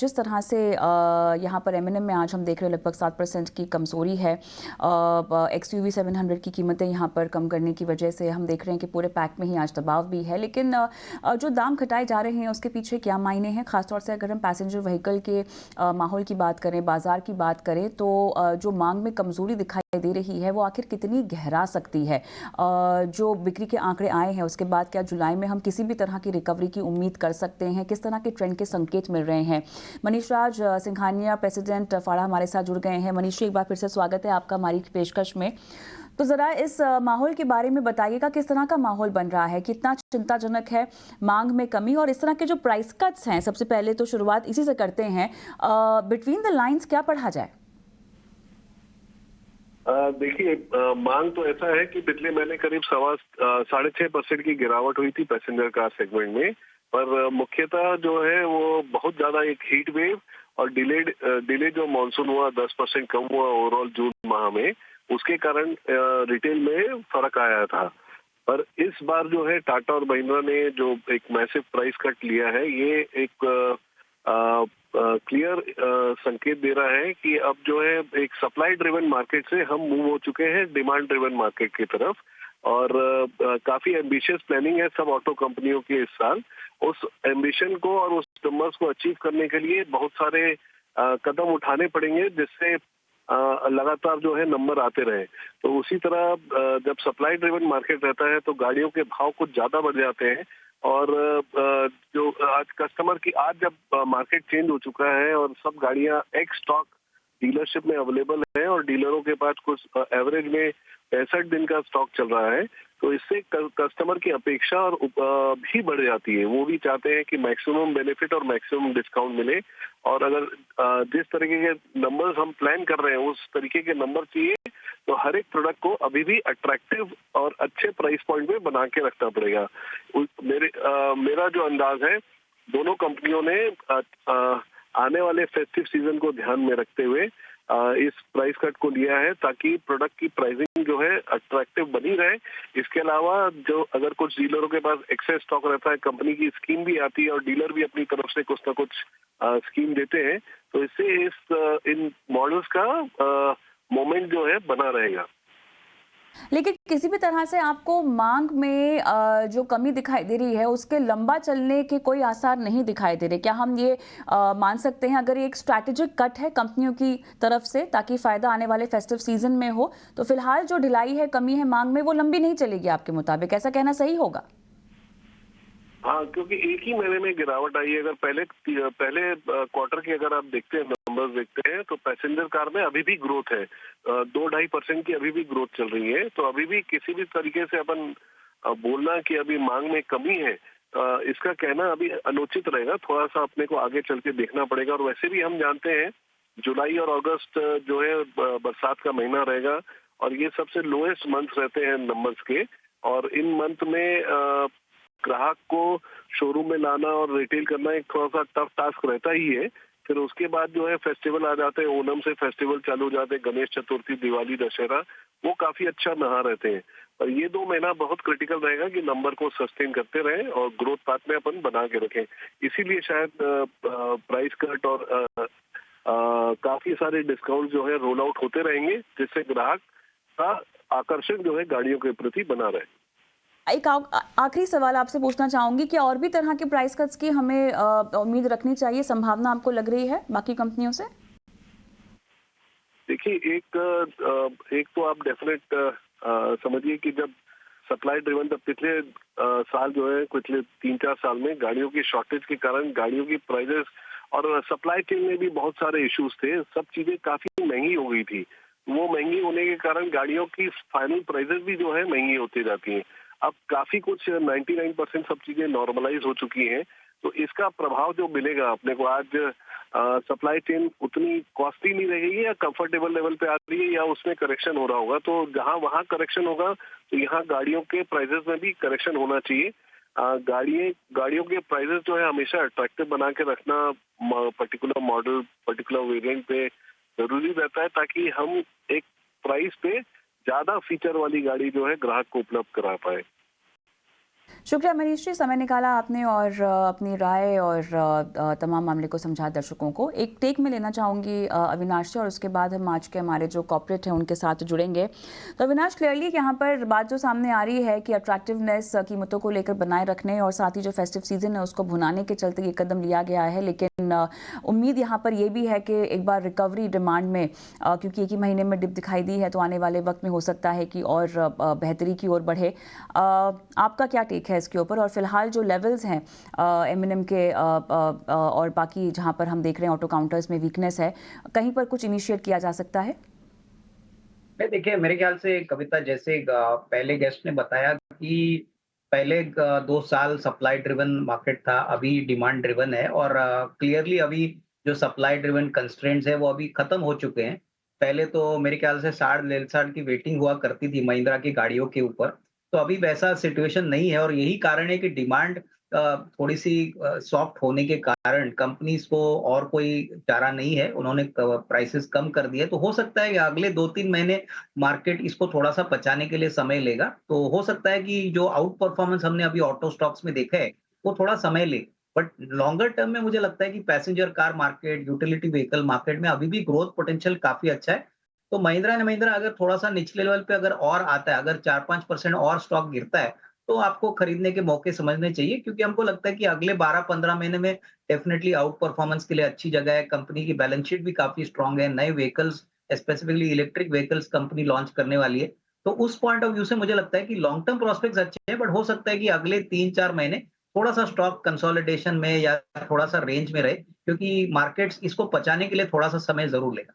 जिस तरह से यहाँ पर M&M में आज हम देख रहे हैं लगभग 7% की कमज़ोरी है। XUV 700 की कीमतें यहाँ पर कम करने की वजह से हम देख रहे हैं कि पूरे पैक में ही आज दबाव भी है, लेकिन जो दाम घटाए जा रहे हैं उसके पीछे क्या मायने हैं। ख़ासतौर से अगर हम पैसेंजर व्हीकल के माहौल की बात करें, बाज़ार की बात करें, तो जो मांग में कमज़ोरी दिखाई दे रही है वो आखिर कितनी गहरा सकती है। जो बिक्री के आंकड़े आए हैं उसके बाद क्या जुलाई में हम किसी भी तरह की रिकवरी की उम्मीद कर सकते हैं? किस तरह के ट्रेंड के संकेत मिल रहे हैं? मनीष राज सिंघानिया, प्रेसिडेंट फाड़ा, हमारे साथ जुड़ गए हैं। मनीष जी, एक बार फिर से स्वागत है आपका हमारी पेशकश में। तो ज़रा इस माहौल के बारे में बताइएगा, किस तरह का माहौल बन रहा है, कितना चिंताजनक है मांग में कमी और इस तरह के जो प्राइस कट्स हैं। सबसे पहले तो शुरुआत इसी से करते हैं, बिटवीन द लाइंस क्या पढ़ा जाए? देखिए, मांग तो ऐसा है कि पिछले महीने करीब 6.5% की गिरावट हुई थी पैसेंजर कार सेगमेंट में। पर मुख्यतः जो है वो बहुत ज्यादा एक हीट वेव और डिले जो मानसून हुआ 10% कम हुआ ओवरऑल जून माह में, उसके कारण रिटेल में फर्क आया था। पर इस बार जो है टाटा और महिंद्रा ने जो एक मैसिव प्राइस कट लिया है, ये एक क्लियर संकेत दे रहा है कि अब जो है एक सप्लाई ड्रिवन मार्केट से हम मूव हो चुके हैं डिमांड ड्रिवन मार्केट की तरफ। और काफी एम्बिशियस प्लानिंग है सब ऑटो कंपनियों की इस साल। उस एम्बिशन को और उस नंबर्स को अचीव करने के लिए बहुत सारे कदम उठाने पड़ेंगे, जिससे लगातार जो है नंबर आते रहे। तो उसी तरह जब सप्लाई ड्रिवन मार्केट रहता है तो गाड़ियों के भाव कुछ ज्यादा बढ़ जाते हैं। और जो आज कस्टमर की आज जब मार्केट चेंज हो चुका है और सब गाड़ियां एक्स स्टॉक डीलरशिप में अवेलेबल है और डीलरों के पास कुछ एवरेज में 65 दिन का स्टॉक चल रहा है, तो इससे कस्टमर की अपेक्षा और भी बढ़ जाती है। वो भी चाहते हैं कि मैक्सिमम बेनिफिट और मैक्सिमम डिस्काउंट मिले। और अगर जिस तरीके के नंबर्स हम प्लान कर रहे हैं उस तरीके के नंबर चाहिए, तो हर एक प्रोडक्ट को अभी भी अट्रैक्टिव और अच्छे प्राइस पॉइंट में बना के रखना पड़ेगा। मेरा जो अंदाज है, दोनों कंपनियों ने आने वाले फेस्टिव सीजन को ध्यान में रखते हुए इस प्राइस कट को लिया है, ताकि प्रोडक्ट की प्राइसिंग जो है अट्रैक्टिव बनी रहे। इसके अलावा जो अगर कुछ डीलरों के पास एक्सेस स्टॉक रहता है, कंपनी की स्कीम भी आती है और डीलर भी अपनी तरफ से कुछ ना कुछ स्कीम देते हैं, तो इससे इन मॉडल्स का मोमेंट जो है बना रहेगा। लेकिन किसी भी तरह से आपको मांग में जो कमी दिखाई दे रही है उसके लंबा चलने के कोई आसार नहीं दिखाई दे रहे। क्या हम ये मान सकते हैं, अगर ये एक स्ट्रैटेजिक कट है कंपनियों की तरफ से ताकि फायदा आने वाले फेस्टिव सीजन में हो, तो फिलहाल जो ढिलाई है, कमी है मांग में, वो लंबी नहीं चलेगी आपके मुताबिक? ऐसा कहना सही होगा? हाँ, क्योंकि एक ही महीने में गिरावट आई है। अगर पहले क्वार्टर की अगर आप देखते हैं, नंबर्स देखते हैं, तो पैसेंजर कार में अभी भी ग्रोथ है। 2-2.5% की अभी भी ग्रोथ चल रही है। तो अभी भी किसी भी तरीके से अपन बोलना कि अभी मांग में कमी है, इसका कहना अभी अनुचित रहेगा। थोड़ा सा अपने को आगे चल के देखना पड़ेगा। और वैसे भी हम जानते हैं जुलाई और अगस्त जो है बरसात का महीना रहेगा और ये सबसे लोएस्ट मंथ रहते हैं नंबर्स के। और इन मंथ में ग्राहक को शोरूम में लाना और रिटेल करना एक थोड़ा सा टफ टास्क रहता ही है। फिर उसके बाद जो है फेस्टिवल आ जाते हैं, ओणम से फेस्टिवल चालू हो जाते हैं, गणेश चतुर्थी, दिवाली, दशहरा, वो काफी अच्छा नहा रहते हैं। और ये 2 महीना बहुत क्रिटिकल रहेगा कि नंबर को सस्टेन करते रहें और ग्रोथ पाथ में अपन बना के रखें। इसीलिए शायद प्राइस कट और काफी सारे डिस्काउंट जो है रोल आउट होते रहेंगे, जिससे ग्राहक का आकर्षण जो है गाड़ियों के प्रति बना रहे। एक आखिरी सवाल आपसे पूछना चाहूंगी कि और भी तरह के प्राइस कट्स की हमें उम्मीद रखनी चाहिए, संभावना आपको लग रही है बाकी कंपनियों से? देखिए, एक तो आप डेफिनेट समझिए कि जब सप्लाई ड्रिवन, जब पिछले साल जो है, पिछले 3-4 साल में गाड़ियों की शॉर्टेज के कारण गाड़ियों की प्राइसेस और सप्लाई चेन में भी बहुत सारे इश्यूज थे, सब चीजें काफी महंगी हो गई थी। वो महंगी होने के कारण गाड़ियों की फाइनल प्राइसेस भी जो है महंगी होती जाती हैं। अब काफी कुछ 99% सब चीजें नॉर्मलाइज हो चुकी हैं। तो इसका प्रभाव जो मिलेगा अपने को, आज सप्लाई चेन उतनी कॉस्टली नहीं रहेगी या कंफर्टेबल लेवल पे आ रही है या उसमें करेक्शन हो रहा होगा। तो जहां वहां करेक्शन होगा, तो यहाँ गाड़ियों के प्राइसेस में भी करेक्शन होना चाहिए। गाड़ियों के प्राइसेस जो है हमेशा अट्रैक्टिव बना के रखना पर्टिकुलर मॉडल, पर्टिकुलर वेरिएंट पे जरूरी रहता है, ताकि हम एक प्राइस पे ज्यादा फीचर वाली गाड़ी जो है ग्राहक को उपलब्ध करा पाए। शुक्रिया मनीष जी, समय निकाला आपने और अपनी राय और तमाम मामले को समझा दर्शकों को। एक टेक में लेना चाहूँगी अविनाश से और उसके बाद हम आज के हमारे जो कॉर्पोरेट हैं उनके साथ जुड़ेंगे। तो अविनाश, क्लियरली यहाँ पर बात जो सामने आ रही है कि अट्रैक्टिवनेस कीमतों को लेकर बनाए रखने और साथ ही जो फेस्टिव सीजन है उसको भुनाने के चलते ये कदम लिया गया है। लेकिन उम्मीद यहाँ पर ये भी है कि एक बार रिकवरी डिमांड में, क्योंकि एक ही महीने में डिप दिखाई दी है, तो आने वाले वक्त में हो सकता है कि और बेहतरी की ओर बढ़े। आपका क्या टेक है इसके ऊपर? और फिलहाल जो लेवल्स हैं एमएनएम के और बाकी जहां पर हम देख रहे हैं ऑटो काउंटर्स में वीकनेस है, कहीं पर कुछ इनिशिएट किया जा सकता है? नहीं, देखिए मेरे ख्याल से कविता, जैसे पहले गेस्ट ने बताया कि पहले 2 साल सप्लाई ड्रिवन मार्केट था, अभी डिमांड ड्रिवन है और क्लियरली अभी जो सप्लाई ड्रिवन कंस्ट्रेंट्स है वो अभी खत्म हो चुके हैं। पहले तो मेरे ख्याल से 60 डेढ़ साल की वेटिंग हुआ करती थी महिंद्रा की गाड़ियों के ऊपर, तो अभी वैसा सिचुएशन नहीं है और यही कारण है कि डिमांड थोड़ी-सी सॉफ्ट होने के कारण कंपनीज़ को और कोई चारा नहीं है, उन्होंने प्राइसेज़ कम कर दिए। तो हो सकता है कि अगले 2-3 महीने मार्केट इसको थोड़ा-सा पचाने के लिए समय लेगा। तो हो सकता है कि जो आउट परफॉर्मेंस हमने अभी ऑटो स्टॉक्स में देखा है, वो थोड़ा समय ले। बट लॉन्गर टर्म में मुझे लगता है कि passenger car market, utility vehicle market में अभी भी ग्रोथ पोटेंशियल काफ़ी अच्छा है। तो महिंद्रा एंड महिंद्रा अगर थोड़ा-सा निचले लेवल पे अगर और आता है, अगर 4-5% और स्टॉक गिरता है, तो आपको खरीदने के मौके समझने चाहिए, क्योंकि हमको लगता है कि अगले 12-15 महीने में डेफिनिटली आउट परफॉर्मेंस के लिए अच्छी जगह है। कंपनी की बैलेंस शीट भी काफ़ी स्ट्रांग है। नए vehicles, specifically electric vehicles company launch करने वाली है। तो उस पॉइंट ऑफ व्यू से मुझे लगता है कि लॉन्ग टर्म प्रोस्पेक्ट्स अच्छे हैं, बट हो सकता है कि अगले 3-4 महीने थोड़ा-सा स्टॉक कंसोलिडेशन में या थोड़ा-सा रेंज में रहे, क्योंकि मार्केट्स इसको पचाने के लिए थोड़ा-सा समय ज़रूर लेगा।